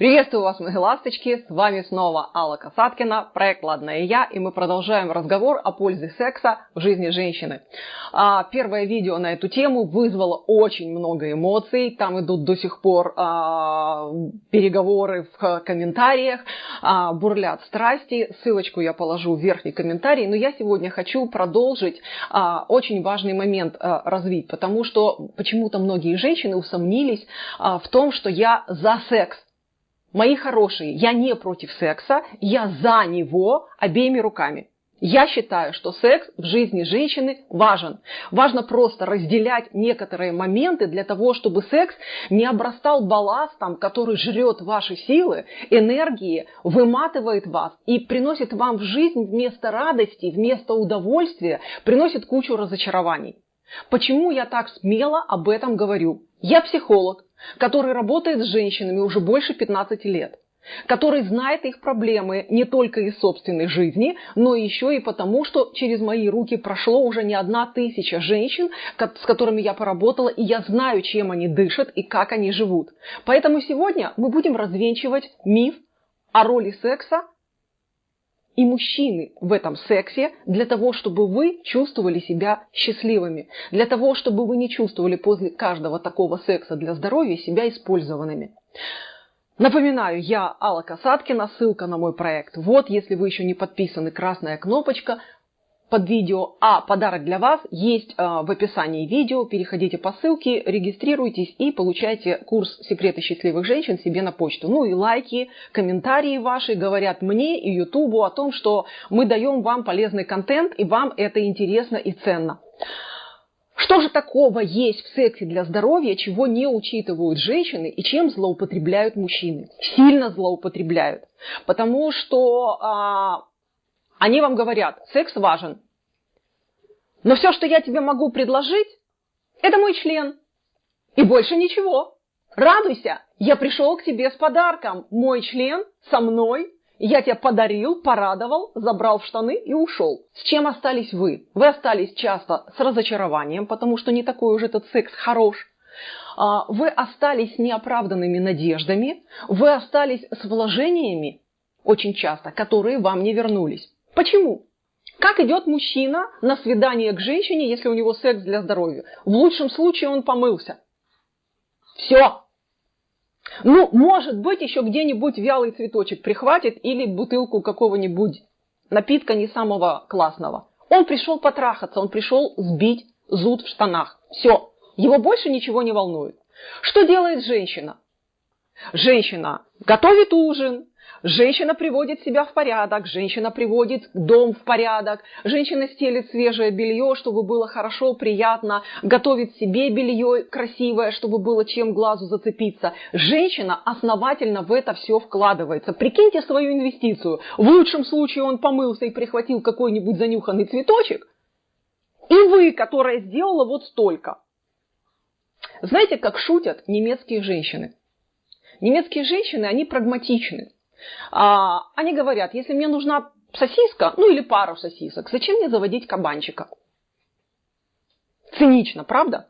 Приветствую вас, мои ласточки, с вами снова Алла Касаткина, проект «Ладная я», и мы продолжаем разговор о пользе секса в жизни женщины. Первое видео на эту тему вызвало очень много эмоций, там идут до сих пор переговоры в комментариях, бурлят страсти, ссылочку я положу в верхний комментарий, но я сегодня хочу продолжить очень важный момент развить, потому что почему-то многие женщины усомнились в том, что я за секс. Мои хорошие, я не против секса, я за него обеими руками. Я считаю, что секс в жизни женщины важен. Важно просто разделять некоторые моменты для того, чтобы секс не обрастал балластом, который жрет ваши силы, энергии, выматывает вас и приносит вам в жизнь вместо радости, вместо удовольствия, приносит кучу разочарований. Почему я так смело об этом говорю? Я психолог, который работает с женщинами уже больше 15 лет, который знает их проблемы не только из собственной жизни, но еще и потому, что через мои руки прошло уже не 1000 женщин, с которыми я поработала, и я знаю, чем они дышат и как они живут. Поэтому сегодня мы будем развенчивать миф о роли секса и мужчины в этом сексе для того, чтобы вы чувствовали себя счастливыми, для того, чтобы вы не чувствовали после каждого такого секса для здоровья себя использованными. Напоминаю, я Алла Касаткина, ссылка на мой проект. Вот, если вы еще не подписаны, красная кнопочка под видео, а подарок для вас есть в описании видео. Переходите по ссылке, регистрируйтесь и получайте курс «Секреты счастливых женщин» себе на почту. Ну и лайки, комментарии ваши говорят мне и Ютубу о том, что мы даем вам полезный контент и вам это интересно и ценно. Что же такого есть в сексе для здоровья, чего не учитывают женщины и чем злоупотребляют мужчины? Сильно злоупотребляют. Потому что они вам говорят, секс важен. Но все, что я тебе могу предложить, это мой член. И больше ничего. Радуйся, я пришел к тебе с подарком. Мой член со мной. Я тебя подарил, порадовал, забрал в штаны и ушел. С чем остались вы? Вы остались часто с разочарованием, потому что не такой уж этот секс хорош. Вы остались с неоправданными надеждами. Вы остались с вложениями, очень часто, которые вам не вернулись. Почему? Как идет мужчина на свидание к женщине, если у него секс для здоровья? В лучшем случае он помылся. Все. Ну, может быть, еще где-нибудь вялый цветочек прихватит или бутылку какого-нибудь напитка не самого классного. Он пришел потрахаться, он пришел сбить зуд в штанах. Все. Его больше ничего не волнует. Что делает женщина? Женщина готовит ужин. Женщина приводит себя в порядок, женщина приводит дом в порядок, женщина стелит свежее белье, чтобы было хорошо, приятно, готовит себе белье красивое, чтобы было чем глазу зацепиться. Женщина основательно в это все вкладывается. Прикиньте свою инвестицию. В лучшем случае он помылся и прихватил какой-нибудь занюханный цветочек, и вы, которая сделала вот столько. Знаете, как шутят немецкие женщины? Немецкие женщины, они прагматичны. Они говорят, если мне нужна сосиска, ну или пару сосисок, зачем мне заводить кабанчика? Цинично, правда?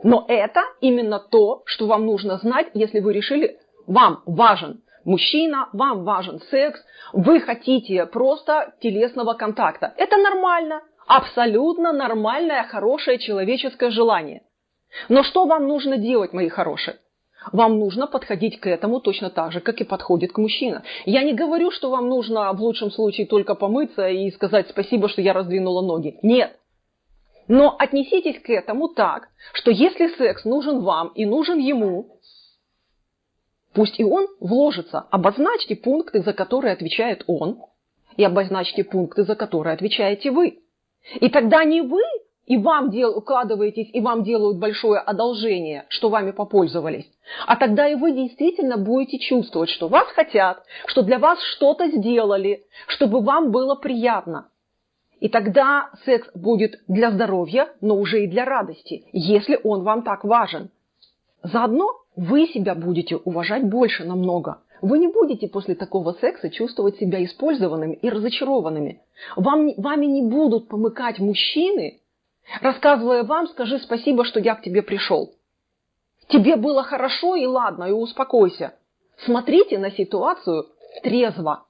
Но это именно то, что вам нужно знать, если вы решили, вам важен мужчина, вам важен секс, вы хотите просто телесного контакта. Это нормально, абсолютно нормальное, хорошее человеческое желание. Но что вам нужно делать, мои хорошие? Вам нужно подходить к этому точно так же, как и подходит к мужчинам. Я не говорю, что вам нужно в лучшем случае только помыться и сказать спасибо, что я раздвинула ноги. Нет. Но отнеситесь к этому так, что если секс нужен вам и нужен ему, пусть и он вложится. Обозначьте пункты, за которые отвечает он, и обозначьте пункты, за которые отвечаете вы. И тогда не вы и вам укладываетесь, и вам делают большое одолжение, что вами попользовались. А тогда и вы действительно будете чувствовать, что вас хотят, что для вас что-то сделали, чтобы вам было приятно. И тогда секс будет для здоровья, но уже и для радости, если он вам так важен. Заодно вы себя будете уважать больше намного. Вы не будете после такого секса чувствовать себя использованными и разочарованными. Вами не будут помыкать мужчины, рассказывая вам, скажи спасибо, что я к тебе пришел. Тебе было хорошо, и ладно, и успокойся. Смотрите на ситуацию трезво.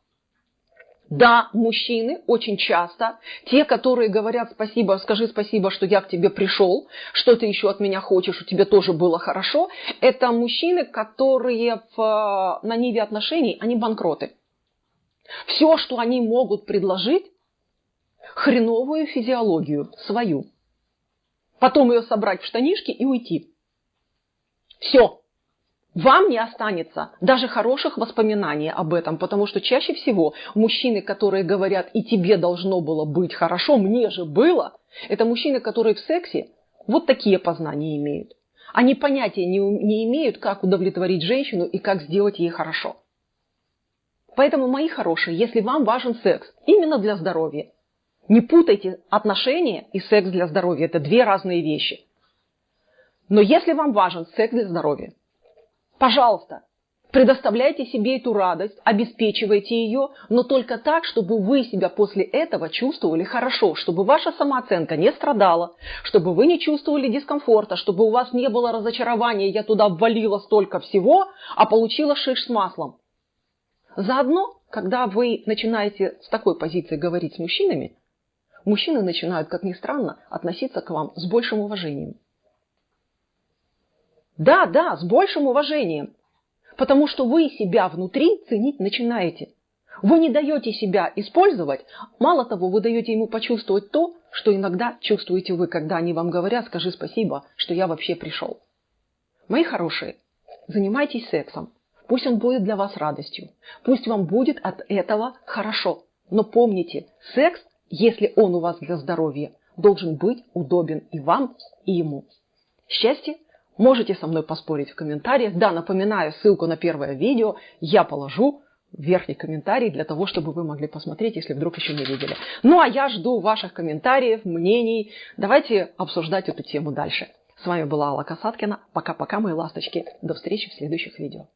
Да, мужчины очень часто, те, которые говорят спасибо, скажи спасибо, что я к тебе пришел, что ты еще от меня хочешь, у тебя тоже было хорошо, это мужчины, которые на ниве отношений, они банкроты. Все, что они могут предложить, хреновую физиологию свою. Потом ее собрать в штанишки и уйти. Все. Вам не останется даже хороших воспоминаний об этом, потому что чаще всего мужчины, которые говорят, и тебе должно было быть хорошо, мне же было, это мужчины, которые в сексе вот такие познания имеют. Они понятия не имеют, как удовлетворить женщину и как сделать ей хорошо. Поэтому, мои хорошие, если вам важен секс именно для здоровья, не путайте отношения и секс для здоровья. Это две разные вещи. Но если вам важен секс для здоровья, пожалуйста, предоставляйте себе эту радость, обеспечивайте ее, но только так, чтобы вы себя после этого чувствовали хорошо, чтобы ваша самооценка не страдала, чтобы вы не чувствовали дискомфорта, чтобы у вас не было разочарования, я туда ввалила столько всего, а получила шиш с маслом. Заодно, когда вы начинаете с такой позиции говорить с мужчинами, мужчины начинают, как ни странно, относиться к вам с большим уважением. Да, с большим уважением. Потому что вы себя внутри ценить начинаете. Вы не даете себя использовать. Мало того, вы даете ему почувствовать то, что иногда чувствуете вы, когда они вам говорят, скажи спасибо, что я вообще пришел. Мои хорошие, занимайтесь сексом. Пусть он будет для вас радостью. Пусть вам будет от этого хорошо. Но помните, секс, если он у вас для здоровья, должен быть удобен и вам, и ему. Счастья! Можете со мной поспорить в комментариях. Да, напоминаю, ссылку на первое видео я положу в верхний комментарий для того, чтобы вы могли посмотреть, если вдруг еще не видели. Ну, а я жду ваших комментариев, мнений. Давайте обсуждать эту тему дальше. С вами была Алла Касаткина. Пока-пока, мои ласточки. До встречи в следующих видео.